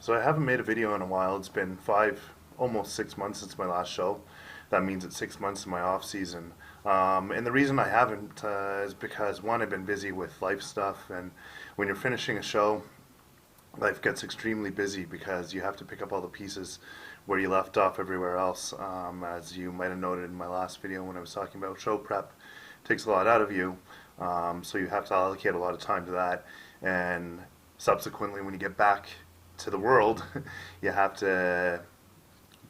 So I haven't made a video in a while. It's been almost 6 months since my last show. That means it's 6 months of my off season. And the reason I haven't is because one, I've been busy with life stuff, and when you're finishing a show, life gets extremely busy because you have to pick up all the pieces where you left off everywhere else. As you might have noted in my last video when I was talking about show prep, it takes a lot out of you. So you have to allocate a lot of time to that, and subsequently, when you get back to the world, you have to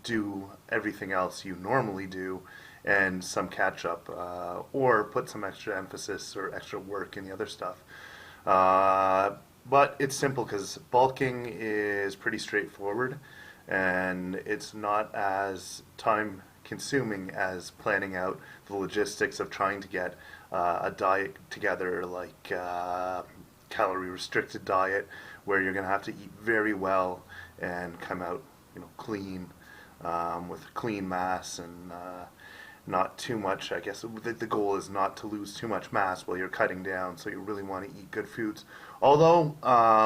do everything else you normally do and some catch up, or put some extra emphasis or extra work in the other stuff. But it's simple because bulking is pretty straightforward, and it's not as time consuming as planning out the logistics of trying to get a diet together, like calorie restricted diet, where you're going to have to eat very well and come out, clean, with clean mass, and not too much. I guess the goal is not to lose too much mass while you're cutting down, so you really want to eat good foods. Although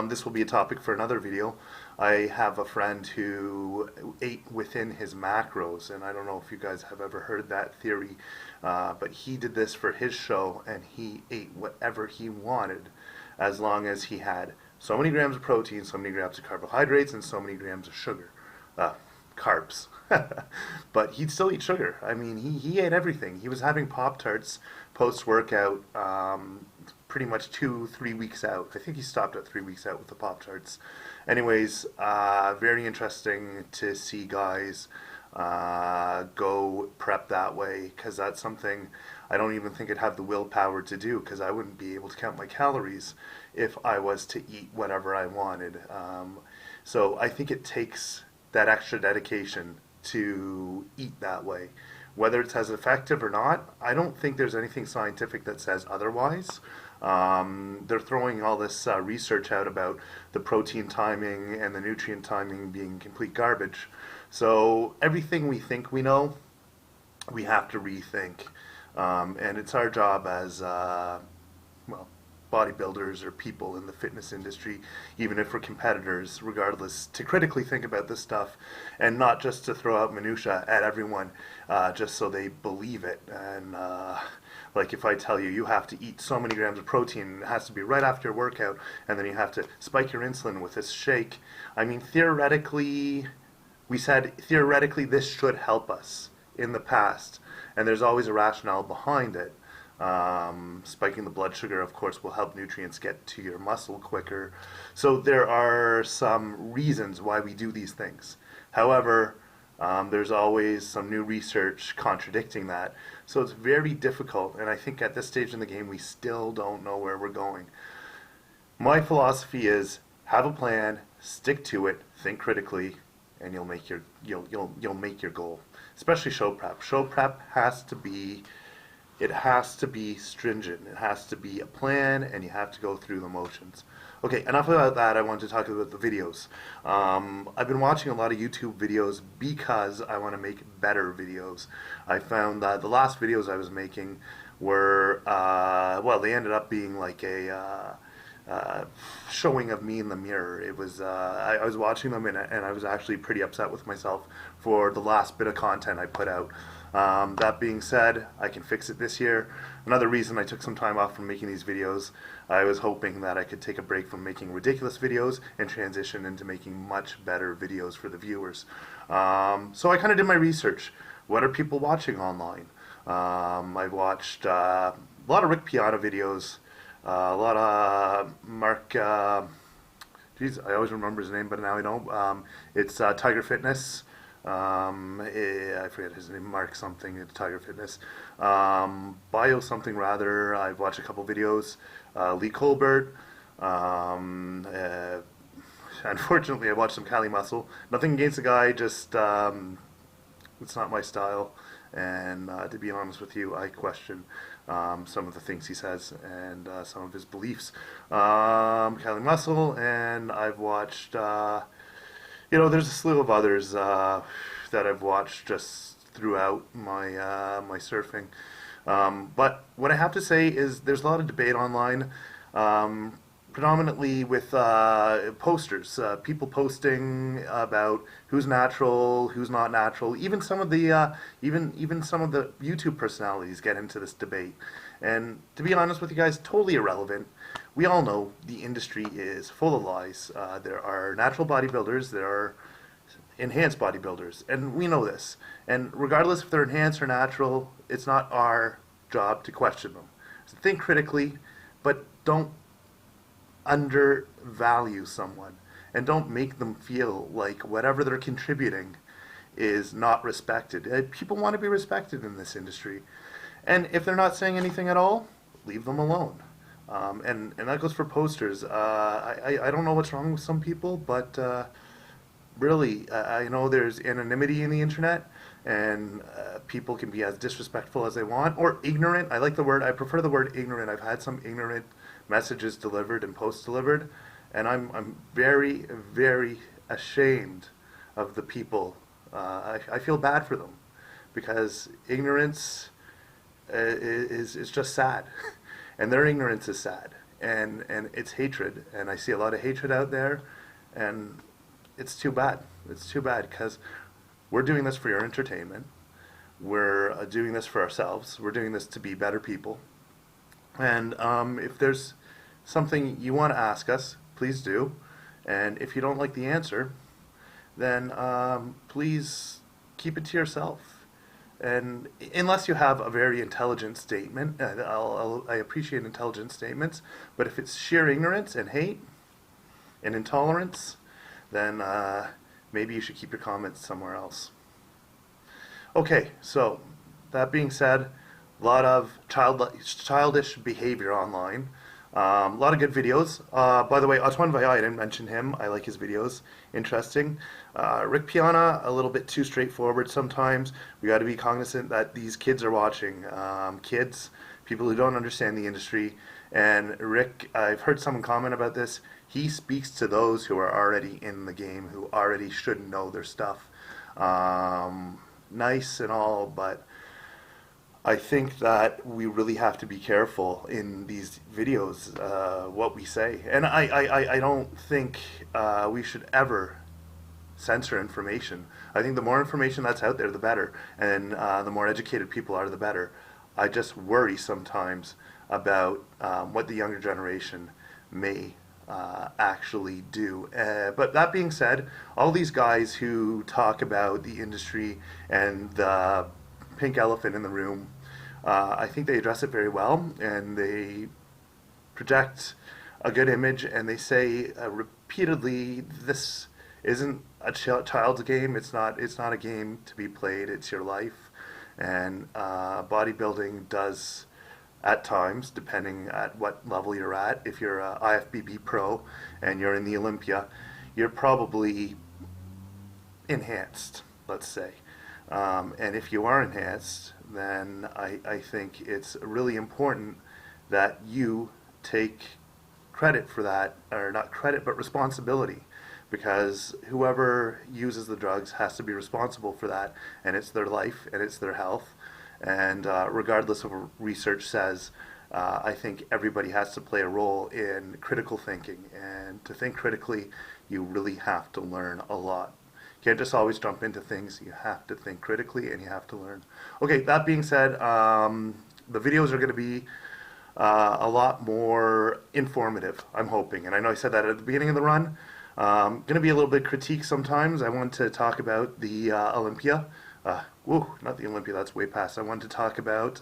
this will be a topic for another video. I have a friend who ate within his macros, and I don't know if you guys have ever heard that theory, but he did this for his show, and he ate whatever he wanted as long as he had so many grams of protein, so many grams of carbohydrates, and so many grams of sugar. Carbs. But he'd still eat sugar. I mean, he ate everything. He was having Pop-Tarts post-workout, pretty much 2-3 weeks out. I think he stopped at 3 weeks out with the Pop-Tarts. Anyways, very interesting to see guys go prep that way, because that's something I don't even think I'd have the willpower to do, because I wouldn't be able to count my calories if I was to eat whatever I wanted. So I think it takes that extra dedication to eat that way. Whether it's as effective or not, I don't think there's anything scientific that says otherwise. They're throwing all this research out about the protein timing and the nutrient timing being complete garbage. So everything we think we know, we have to rethink. And it's our job as, bodybuilders or people in the fitness industry, even if we're competitors, regardless, to critically think about this stuff and not just to throw out minutia at everyone just so they believe it. And like if I tell you you have to eat so many grams of protein, it has to be right after your workout, and then you have to spike your insulin with this shake. I mean, theoretically, we said theoretically this should help us in the past, and there's always a rationale behind it. Spiking the blood sugar, of course, will help nutrients get to your muscle quicker. So there are some reasons why we do these things. However, there's always some new research contradicting that. So it's very difficult, and I think at this stage in the game we still don't know where we're going. My philosophy is have a plan, stick to it, think critically, and you'll make your goal. Especially show prep. Show prep has to be stringent. It has to be a plan, and you have to go through the motions. Okay, enough about that. I want to talk about the videos. I've been watching a lot of YouTube videos because I want to make better videos. I found that the last videos I was making were, they ended up being like a showing of me in the mirror. It was I was watching them, and I was actually pretty upset with myself for the last bit of content I put out. That being said, I can fix it this year. Another reason I took some time off from making these videos, I was hoping that I could take a break from making ridiculous videos and transition into making much better videos for the viewers. So I kind of did my research. What are people watching online? I've watched a lot of Rick Piana videos, a lot of Mark, geez, I always remember his name, but now I don't. It's Tiger Fitness. I forget his name, Mark something, it's Tiger Fitness. Bio something rather, I've watched a couple videos. Lee Colbert. Unfortunately, I watched some Cali Muscle. Nothing against the guy, just it's not my style. And to be honest with you, I question some of the things he says and some of his beliefs. Cali Muscle, and I've watched there's a slew of others that I've watched just throughout my my surfing. But what I have to say is there's a lot of debate online. predominantly with posters, people posting about who's natural, who's not natural. Even some of the even some of the YouTube personalities get into this debate. And to be honest with you guys, totally irrelevant. We all know the industry is full of lies. There are natural bodybuilders, there are enhanced bodybuilders, and we know this. And regardless if they're enhanced or natural, it's not our job to question them. So think critically, but don't undervalue someone, and don't make them feel like whatever they're contributing is not respected. People want to be respected in this industry, and if they're not saying anything at all, leave them alone. And that goes for posters. I don't know what's wrong with some people, but really, I know there's anonymity in the internet, and people can be as disrespectful as they want, or ignorant. I like the word, I prefer the word ignorant. I've had some ignorant messages delivered and posts delivered, and I'm very, very ashamed of the people. I feel bad for them, because ignorance is just sad, and their ignorance is sad, and it's hatred, and I see a lot of hatred out there, and it's too bad. It's too bad, because we're doing this for your entertainment. We're doing this for ourselves. We're doing this to be better people. And if there's something you want to ask us, please do. And if you don't like the answer, then please keep it to yourself. And unless you have a very intelligent statement, I appreciate intelligent statements, but if it's sheer ignorance and hate and intolerance, then maybe you should keep your comments somewhere else. Okay, so that being said, a lot of childish behavior online. A lot of good videos. By the way, Antoine Vaillant, I didn't mention him. I like his videos. Interesting. Rick Piana, a little bit too straightforward sometimes. We got to be cognizant that these kids are watching. Kids, people who don't understand the industry. And Rick, I've heard someone comment about this. He speaks to those who are already in the game, who already should know their stuff. Nice and all, but I think that we really have to be careful in these videos what we say. And I don't think we should ever censor information. I think the more information that's out there, the better. And the more educated people are, the better. I just worry sometimes about what the younger generation may actually do. But that being said, all these guys who talk about the industry and the pink elephant in the room, I think they address it very well, and they project a good image, and they say repeatedly, this isn't a child's game. It's not a game to be played. It's your life. And bodybuilding does, at times, depending at what level you're at, if you're a IFBB pro and you're in the Olympia, you're probably enhanced, let's say. And if you are enhanced, then I think it's really important that you take credit for that, or not credit, but responsibility, because whoever uses the drugs has to be responsible for that, and it's their life and it's their health. And regardless of what research says, I think everybody has to play a role in critical thinking. And to think critically, you really have to learn a lot. You can't just always jump into things. You have to think critically, and you have to learn. Okay, that being said, the videos are going to be a lot more informative, I'm hoping. And I know I said that at the beginning of the run. Going to be a little bit critique sometimes. I want to talk about the Olympia. Not the Olympia, that's way past. I wanted to talk about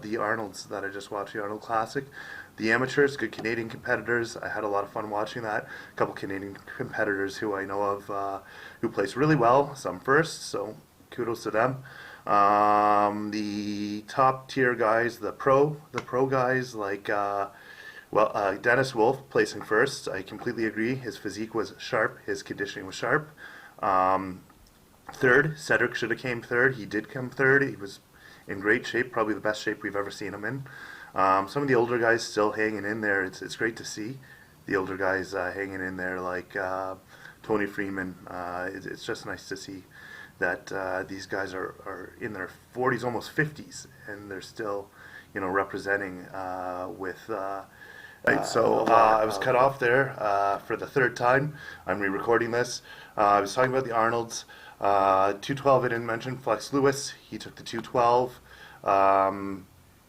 the Arnolds that I just watched, the Arnold Classic. The amateurs, good Canadian competitors. I had a lot of fun watching that. A couple Canadian competitors who I know of who placed really well, some first, so kudos to them. The top tier guys, the pro guys like Dennis Wolf placing first. I completely agree. His physique was sharp. His conditioning was sharp. Third, Cedric should have came third. He did come third. He was in great shape, probably the best shape we've ever seen him in. Some of the older guys still hanging in there. It's great to see the older guys hanging in there, like Tony Freeman. It's just nice to see that these guys are in their 40s, almost 50s, and they're still, representing with Right, so I was cut off there for the third time. I'm re-recording this. I was talking about the Arnolds. 212 I didn't mention. Flex Lewis, he took the 212.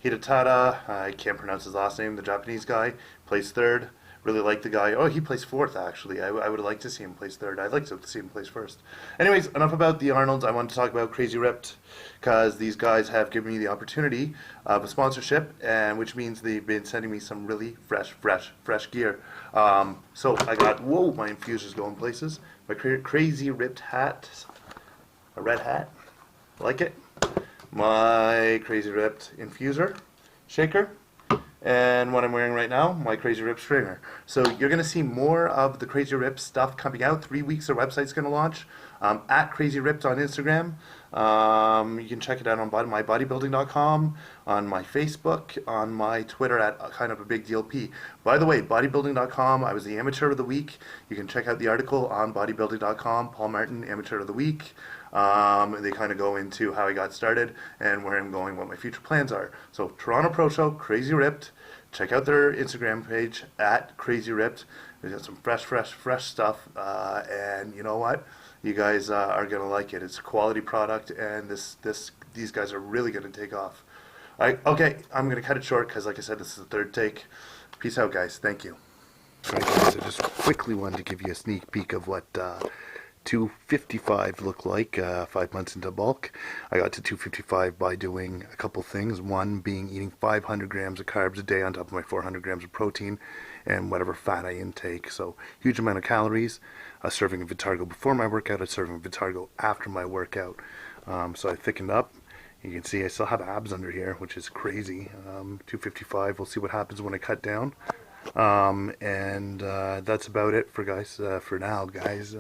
Hidetada, I can't pronounce his last name, the Japanese guy, placed third. Really like the guy. Oh, he placed fourth, actually. I would have liked to see him place third. I'd like to see him place first. Anyways, enough about the Arnolds. I want to talk about Crazy Ripped, because these guys have given me the opportunity of a sponsorship, and which means they've been sending me some really fresh gear. So I got, whoa, my infuser's going places. My Crazy Ripped hat, a red hat. Like it. My Crazy Ripped infuser, shaker. And what I'm wearing right now, my Crazy Rip stringer. So you're going to see more of the Crazy Rip stuff coming out. 3 weeks our website's going to launch. At Crazy Ripped on Instagram. You can check it out on mybodybuilding.com, on my Facebook, on my Twitter at kind of a big deal P. By the way, bodybuilding.com, I was the amateur of the week. You can check out the article on bodybuilding.com, Paul Martin, amateur of the week. They kind of go into how I got started and where I'm going, what my future plans are. So Toronto Pro Show, Crazy Ripped. Check out their Instagram page at Crazy Ripped. They got some fresh stuff, and you know what? You guys are gonna like it. It's a quality product, and these guys are really gonna take off. All right, okay, I'm gonna cut it short because, like I said, this is the third take. Peace out, guys. Thank you. All right, guys, I just quickly wanted to give you a sneak peek of what 255 look like 5 months into bulk. I got to 255 by doing a couple things. One being eating 500 grams of carbs a day on top of my 400 grams of protein and whatever fat I intake. So huge amount of calories. A serving of Vitargo before my workout, a serving of Vitargo after my workout. So I thickened up. You can see I still have abs under here, which is crazy. 255. We'll see what happens when I cut down. And that's about it for guys. For now, guys.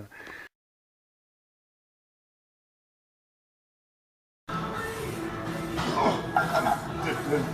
Good.